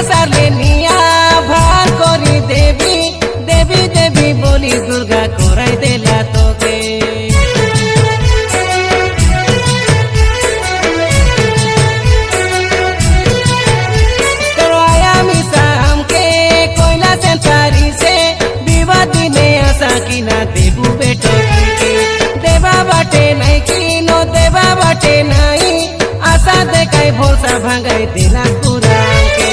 সারলে নিয়া ভার করি দেবী দেবী দেবী বলি দুর্গা করাই দিলা তোকে কিনা দেবু বেটো দেবা বাটে নাই কিনো দেবা বাটে নাই আশা দেখাই ভরসা ভাঙাই দিলা পুরাকে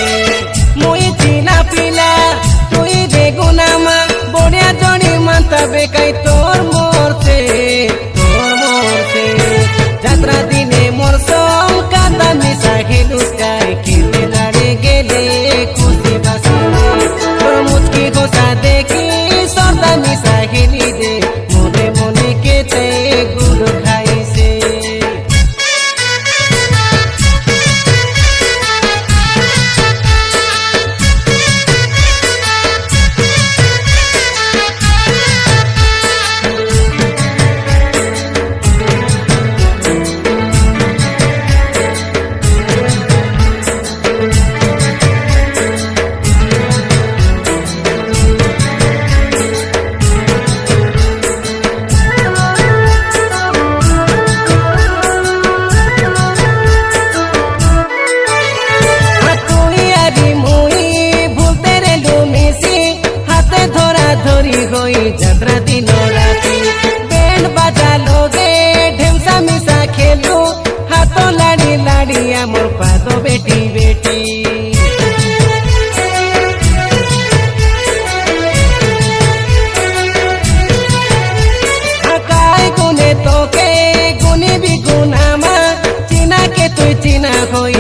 মুই চিনা পিলা তুই বেগুনামা বড়িয়া জনি মানতা বেকাই তোর মরতে যাত্রা দিনে মোর সং কান্দা মিশা খেলুস গাই খেলে লাড়ে গেলে খুশি বাসনে তোর মুচকি ঘোষা দেখি সর্দা মিশা খেলি দে মনে মনে কেতে গুড় খাইছে যাত্রা দিন রাতি ব্যান্ড বাজা লোগে ঢেমসা মিশা খেলু হাত লাড়ি লাড়ি আমার পাদ বেটি বেটি আকাই গুনে তোকে গুনি বি গুনামা চিনাকে তুই চিনা হই